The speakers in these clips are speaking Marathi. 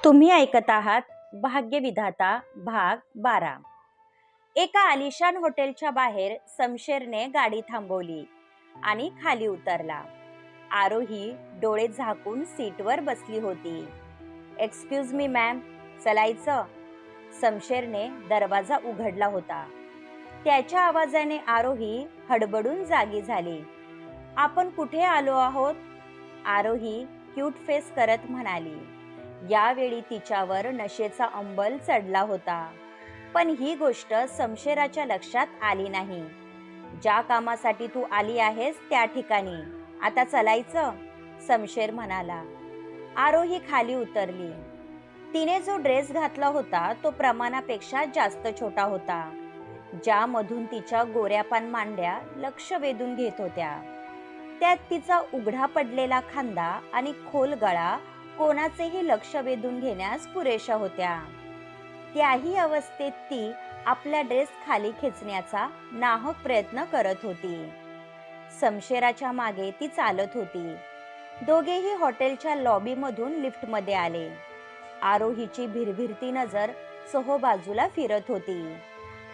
तुम्ही ऐकत आहात भाग्यविधाता भाग 12। एका आलिशान हॉटेलच्या बाहेर शमशेरने गाडी थांबवली आणि खाली उतरला। आरोही डोळे झाकून सीटवर बसली होती। एक्सक्यूज मी मॅम, चलायचं? शमशेरने दरवाजा उघडला होता। त्याच्या आवाजाने आरोही हडबडून जागी झाली। आपण कुठे आलो आहोत? आरोही क्यूट फेस करत म्हणाली। यावेळी तिच्यावर नशेचा अंबल चढला होता, पण ही गोष्ट शमशेराच्या लक्षात आली नाही। ज्या कामासाठी तू आली आहेस त्या ठिकाणी आता चलायचं? शमशेर म्हणाला। आरोही खाली उतरली। तिने जो ड्रेस घातला होता तो प्रमाणापेक्षा जास्त छोटा होता, ज्यामधून तिच्या गोऱ्यापान मांड्या लक्ष वेधून घेत होत्या। त्यात तिचा उघडा पडलेला खांदा आणि खोल गळा कोणाचेही लक्ष वेधून घेण्यास पुरेशा होत्या। त्याही अवस्थेत ती आपला ड्रेस खाली खेचण्याचा नाहक प्रयत्न करत होती। शमशेराच्या मागे ती चालत होती। दोघेही हॉटेलच्या लॉबीमधून लिफ्टमध्ये आले। आरोहीची भिरभिरती नजर चोहोबाजूला फिरत होती,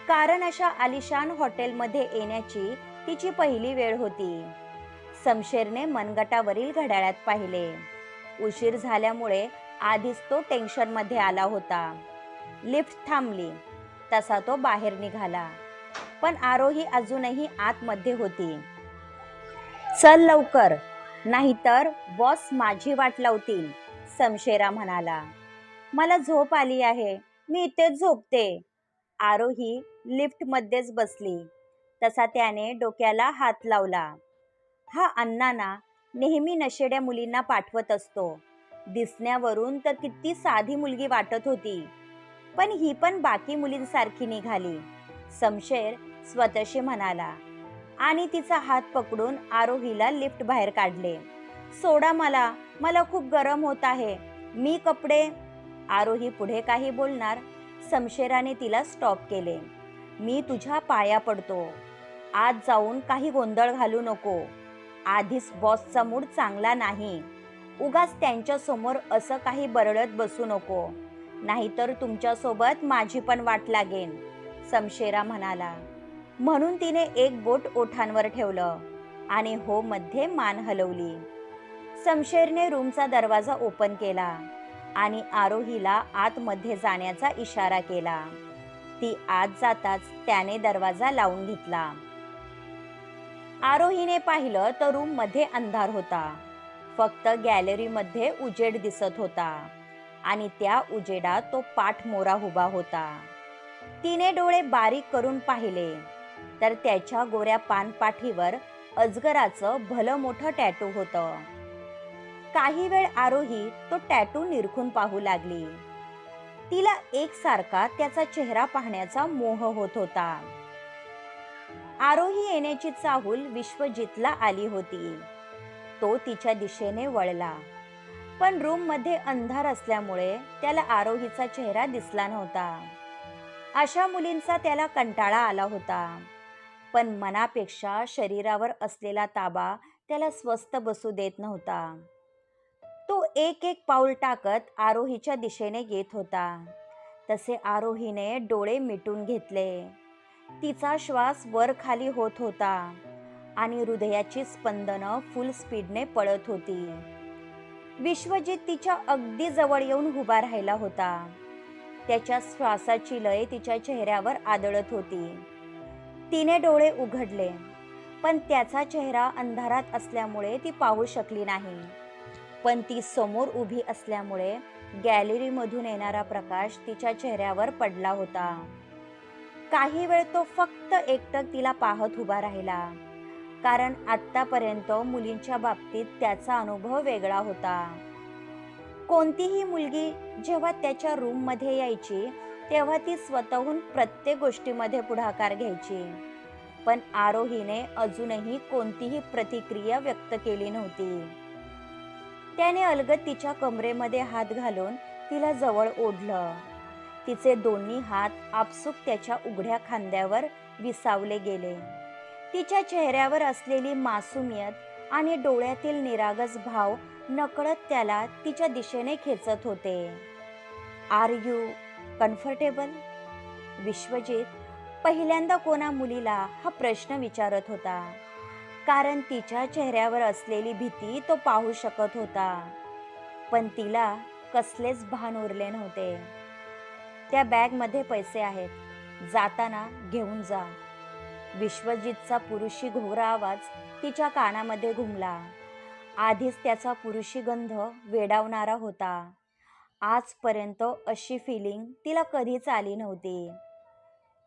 कारण अशा आलिशान हॉटेलमध्ये येण्याची तिची पहिली वेळ होती। शमशेरने मनगटावरील घड्याळात पाहिले। उशीर झाल्यामुळे आधीच तो टेन्शनमध्ये आला होता। लिफ्ट थांबली तसा तो बाहेर निघाला, पण आरोही अजूनही आतमध्ये होती। चल लवकर, नाहीतर बॉस माझी वाट लावतील, शमशेरा म्हणाला। मला झोप आली आहे, मी इथेच झोपते। आरोही लिफ्टमध्येच बसली तसा त्याने डोक्याला हात लावला। हा अण्णांना नेहमी नशेड्या मुलींना पाठवत असतो। दिसण्यावरून तर किती साधी मुलगी वाटत होती, पण ही पण बाकी मुलींसारखी निघाली, शमशेर स्वतःशी म्हणाला आणि तिचा हात पकडून आरोहीला लिफ्ट बाहेर काढले। सोडा मला, मला खूप गरम होत आहे, मी कपडे। आरोही पुढे काही बोलणार, शमशेराने तिला स्टॉप केले। मी तुझ्या पाया पडतो, आत जाऊन काही गोंधळ घालू नको। आधीच बॉसचा मूड चांगला नाही, उगाच त्यांच्या समोर असं काही बरळत बसू नको, नाहीतर तुमच्यासोबत माझी पण वाट लागेल, शमशेरा म्हणाला। म्हणून तिने एक बोट ओठांवर ठेवलं आणि हो मध्ये मान हलवली। शमशेरने रूमचा दरवाजा ओपन केला आणि आरोहीला आतमध्ये जाण्याचा इशारा केला। ती आत जाताच त्याने दरवाजा लावून घेतला। आरोहीने पाहिलं तर रूम मध्ये अंधार होता, फक्त गॅलरीमध्ये उजेड दिसत होता आणि त्या उजेडात तो पाठमोरा उभा होता। तिने डोळे बारीक करून पाहिले तर त्याच्या गोऱ्या पानपाठीवर अजगराचं भलं मोठं टॅटू होतं। काही वेळ आरोही तो टॅटू निरखून पाहू लागली। तिला एकसारखा त्याचा चेहरा पाहण्याचा मोह होत होता। आरोही येण्याची चाहूल विश्वजितला आली होती। तो तिच्या दिशेने वळला, पण रूम मध्ये अंधार असल्यामुळे त्याला आरोहीचा चेहरा दिसला नव्हता। अशा मुलींचा त्याला कंटाळा आला होता, पण मनापेक्षा शरीरावर असलेला ताबा त्याला स्वस्थ बसू देत नव्हता। तो एक एक पाऊल टाकत आरोहीच्या दिशेने येत होता, तसे आरोहीने डोळे मिटून घेतले। तिचा श्वास वर खाली होत होता आणि हृदयाची स्पंदनं फुल स्पीडने पळत होती। विश्वजित तिच्या अगदी जवळ येऊन उभा राहिला होता। त्याच्या श्वासाची लय तिच्या चेहऱ्यावर आदळत होती। तिने डोळे उघडले, पण त्याचा चेहरा अंधारात असल्यामुळे ती पाहू शकली नाही, पण ती समोर उभी असल्यामुळे गॅलरीमधून येणारा प्रकाश तिच्या चेहऱ्यावर पडला होता। काही वेळ तो फक्त एकटक तिला पाहत उभा राहिला, कारण आत्तापर्यंत मुलींच्या बाबतीत त्याचा अनुभव वेगळा होता। कोणतीही मुलगी जेव्हा त्याच्या रूममध्ये यायची तेव्हा ती स्वतःहून प्रत्येक गोष्टीमध्ये पुढाकार घ्यायची, पण आरोहीने अजूनही कोणतीही प्रतिक्रिया व्यक्त केली नव्हती। त्याने अलगद तिच्या कमरेमध्ये हात घालून तिला जवळ ओढलं। तिचे दोन्ही हात आपसूक त्याच्या उघड्या खांद्यावर विसावले गेले। तिच्या चेहऱ्यावर असलेली मासूमियत आणि डोळ्यातील निरागस भाव नकळत त्याला तिच्या दिशेने खेचत होते। R you comfortable? विश्वजित पहिल्यांदा कोणा मुलीला हा प्रश्न विचारत होता, कारण तिच्या चेहऱ्यावर असलेली भीती तो पाहू शकत होता. पण तिला कसलेच भान उरले नव्हते. त्या बॅगमध्ये पैसे आहेत, जाताना घेऊन जा. विश्वजितचा पुरुषी घोगरा आवाज तिच्या कानामध्ये घुमला. आधीच त्याचा पुरुषी गंध वेडावणारा होता. आजपर्यंत अशी फिलिंग तिला कधीच आली नव्हती.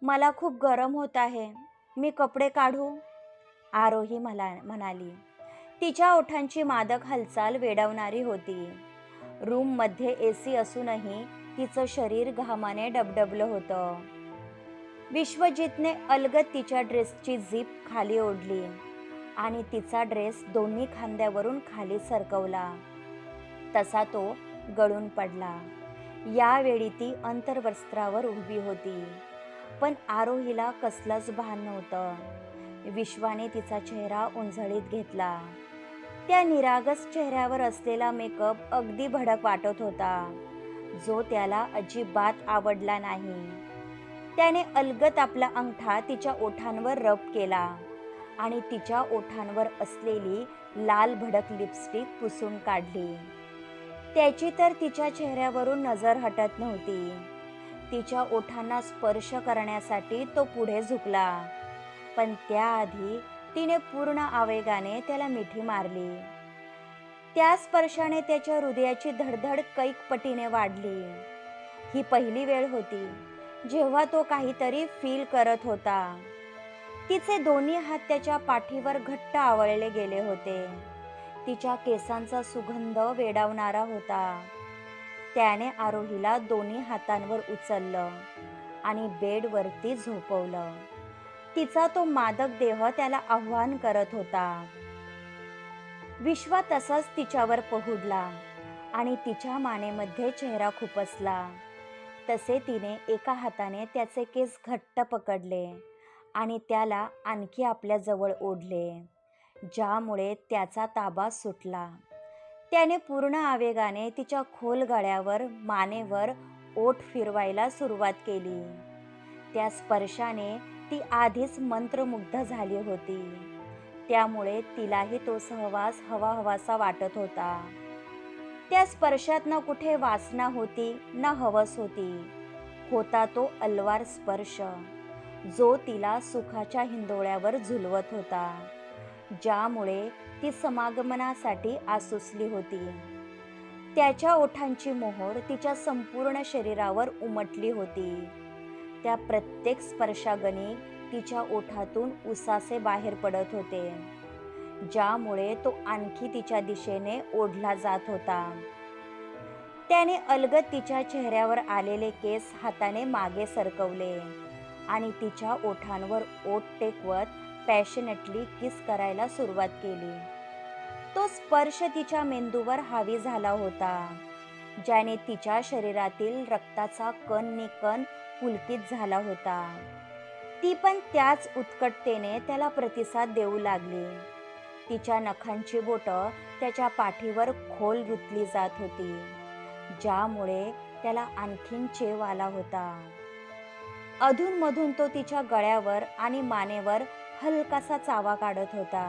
मला खूप गरम होत आहे, मी कपडे काढू? आरोही म्हणाली. तिच्या ओठांची मादक हालचाल वेडवणारी होती. रूममध्ये AC असूनही तिचं शरीर घामाने डबडबलं होतं. विश्वजितने अलगद तिच्या ड्रेसची झीप खाली ओढली आणि तिचा ड्रेस दोन्ही खांद्यावरून खाली सरकवला. तसा तो गळून पडला. यावेळी ती अंतर्वस्त्रावर उभी होती, पण आरोहीला कसलंच भान नव्हतं. विश्वाने तिचा चेहरा उंजळीत घेतला. त्या निरागस चेहऱ्यावर असलेला मेकअप अगदी भडक वाटत होता, जो त्याला अजिबात आवडला नाही. त्याने अलगद आपला अंगठा तिच्या ओठांवर रब केला आणि तिच्या ओठांवर असलेली लाल भडक लिपस्टिक पुसून काढली. त्याची तर तिच्या चेहऱ्यावरून नजर हटत नव्हती. तिच्या ओठांना स्पर्श करण्यासाठी तो पुढे झुकला, पण त्याआधी तिने पूर्ण आवेगाने त्याला मिठी मारली. त्या स्पर्शाने त्याच्या हृदयाची धडधड कैक पटीने वाढली. ही पहिली वेळ होती जेव्हा तो काहीतरी फील करत होता. तिचे दोन्ही हात त्याच्या पाठीवर घट्ट आवळले गेले होते. तिच्या केसांचा सुगंध वेडावणारा होता. त्याने आरोहीला दोन्ही हातांवर उचललं आणि बेडवरती झोपवलं. तिचा तो मादक देह त्याला आव्हान करत होता. विश्वा तसाच तिच्यावर पहुडला आणि तिच्या मानेमध्ये चेहरा खुपसला. तसे तिने एका हाताने त्याचे केस घट्ट पकडले आणि त्याला आणखी आपल्या जवळ ओढले, ज्यामुळे त्याचा ताबा सुटला. त्याने पूर्ण आवेगाने तिच्या खोल गळ्यावर, मानेवर ओठ फिरवायला सुरुवात केली. त्या स्पर्शाने ती आधीच मंत्रमुग्ध झाली होती, त्यामुळे तिलाही तो सहवास हवाहवासा वाटत होता. त्या स्पर्शात न कुठे वासना होती न हवस होती. होता तो अलवार स्पर्श, जो तिला सुखाच्या हिंदोळ्यावर झुलवत होता, ज्यामुळे ती समागमनासाठी आसुसली होती. त्याच्या ओठांची मोहोर तिच्या संपूर्ण शरीरावर उमटली होती. त्या प्रत्येक स्पर्शागणी तिच्या ओठातून उसासे बाहेर पडत होते, ज्यामुळे तो आणखी तिच्या दिशेने ओढला जात होता. त्याने अलगद तिच्या चेहऱ्यावर आलेले केस हाताने मागे सरकवले आणि तिच्या ओठांवर ओठ टेकवत पॅशनेटली किस करायला सुरुवात केली. तो स्पर्श तिच्या मेंदूवर हावी झाला होता, ज्याने तिच्या शरीरातील रक्ताचा कण पुलकित झाला होता. ती पण त्याच उत्कटतेने त्याला प्रतिसाद देऊ लागली. तिच्या नखांची बोटं त्याच्या पाठीवर खोल रुतली जात होती, ज्यामुळे त्याला आणखीन चेव आला होता. अधूनमधून तो तिच्या गळ्यावर आणि मानेवर हलकासा चावा काढत होता,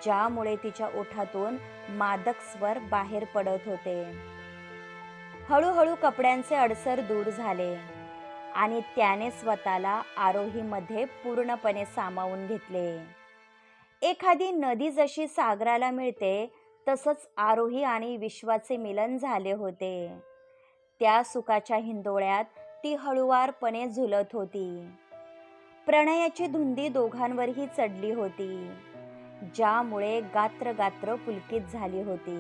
ज्यामुळे तिच्या ओठातून मादक स्वर बाहेर पडत होते. हळूहळू कपड्यांचे अडसर दूर झाले आणि त्याने स्वतःला आरोहीमध्ये पूर्णपणे सामावून घेतले. एखादी नदी जशी सागराला मिळते, तसंच आरोही आणि विश्वाचे मिलन झाले होते. त्या सुखाच्या हिंदोळ्यात ती हळुवारपणे झुलत होती. प्रणयाची धुंदी दोघांवरही चढली होती, ज्यामुळे गात्र पुलकित झाली होती.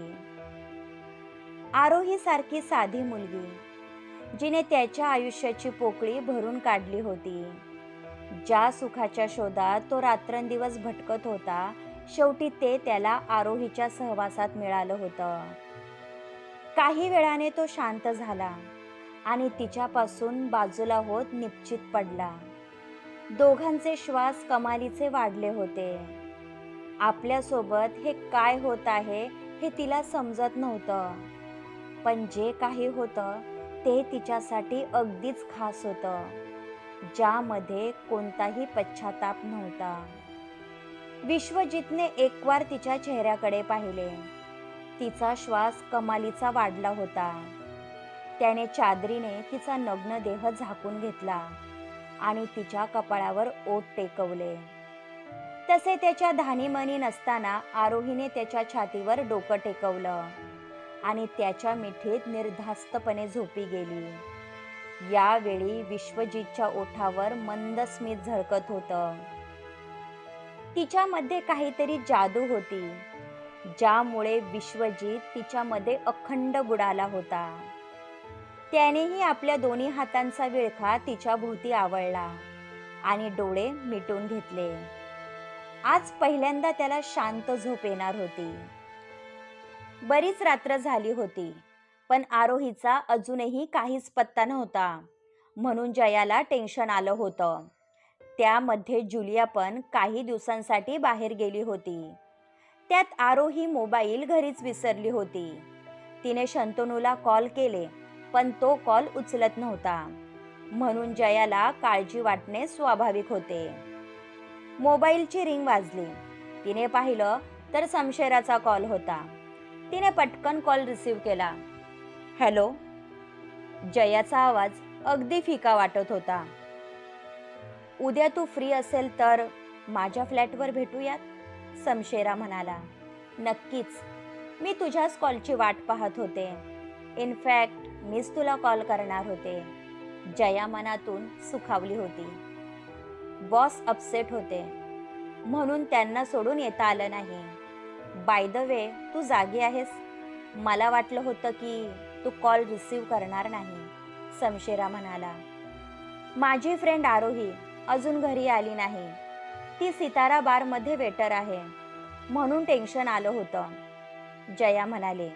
आरोही सारखी साधी मुलगी, जिने त्याच्या आयुष्याची पोकळी भरून काढली होती. ज्या सुखाच्या शोधात तो रात्रंदिवस भटकत होता, शेवटी ते त्याला आरोहीच्या सहवासात मिळालं होतं. काही वेळाने तो शांत झाला आणि तिच्यापासून बाजूला होत निश्चित पडला. दोघांचे श्वास कमालीचे वाढले होते. आपल्यासोबत हे काय होत आहे हे तिला समजत नव्हतं, पण जे काही होतं ते तिच्यासाठी अगदीच खास होतं, ज्यामध्ये कोणताही पश्चाताप नव्हता. विश्वजितने एकवार तिच्या चेहऱ्याकडे पाहिले. तिचा श्वास कमालीचा वाढला होता. त्याने चादरीने तिचा नग्न देह झाकून घेतला आणि तिच्या कपाळावर ओठ टेकवले. तसे त्याच्या धानीमनी नसताना आरोहीने त्याच्या छातीवर डोकं टेकवलं आणि त्याच्या मिठीत निर्धास्तपणे झोपी गेली. यावेळी विश्वजितच्या ओठावर मंद स्मित झळकत होतं. तिच्यामध्ये काहीतरी जादू होती, ज्यामुळे विश्वजित तिच्यामध्ये अखंड बुडाला होता. त्यानेही आपल्या दोन्ही हातांचा विळखा तिच्या भोवती आवळला आणि डोळे मिटून घेतले. आज पहिल्यांदा त्याला शांत झोप येणार होती. बरीच रात्र झाली होती, पण आरोहीचा अजूनही काहीच पत्ता नव्हता, म्हणून जयाला टेन्शन आलं होतं. त्यामध्ये जुलिया पण काही दिवसांसाठी बाहेर गेली होती. त्यात आरोही मोबाईल घरीच विसरली होती. तिने शंतनूला कॉल केले, पण तो कॉल उचलत नव्हता, म्हणून जयाला काळजी वाटणे स्वाभाविक होते. मोबाईलची रिंग वाजली. तिने पाहिलं तर शमशेराचा कॉल होता. तिने पटकन कॉल रिसीव्ह केला. हॅलो. जयाचा आवाज अगदी फिका वाटत होता. उद्या तू फ्री असेल तर माझ्या फ्लॅटवर भेटूयात, शमशेरा म्हणाला. नक्कीच, मी तुझ्याच कॉलची वाट पाहत होते. इनफॅक्ट मीच तुला कॉल करणार होते. जया मनातून सुखावली होती. बॉस अपसेट होते, म्हणून त्यांना सोडून येता आलं नाही. बाय द वे, तू जागी आहेस? मला वाटलं होतं की तू कॉल रिसीव्ह करणार नाही, शमशेरा म्हणाला. माझी फ्रेंड आरोही अजून घरी आली नाही. ती सितारा बारमध्ये वेटर आहे, म्हणून टेन्शन आलं होतं, जया म्हणाले.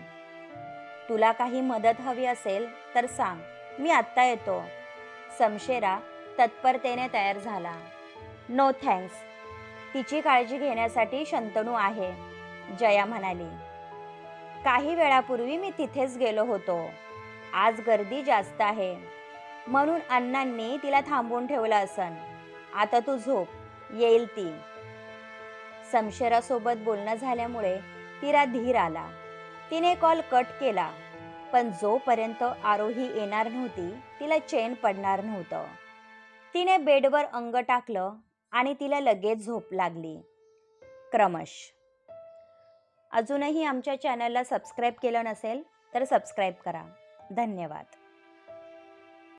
तुला काही मदत हवी असेल तर सांग, मी आत्ता येतो. शमशेरा तत्परतेने तयार झाला. नो थँक्स, तिची काळजी घेण्यासाठी शंतनू आहे, जया म्हणाली. काही वेळापूर्वी मी तिथेच गेलो होतो. आज गर्दी जास्त आहे, म्हणून अण्णांनी तिला थांबवून ठेवलं असन. आता तू झोप, येईल ती. शमशेरासोबत बोलणं झाल्यामुळे तिला धीर आला. तिने कॉल कट केला, पण जोपर्यंत आरोही येणार नव्हती तिला चैन पडणार नव्हतं. तिने बेडवर अंग टाकलं आणि तिला लगेच झोप लागली. क्रमश. अजूनही आमच्या चॅनलला सबस्क्राईब केलं नसेल तर सबस्क्राईब करा. धन्यवाद.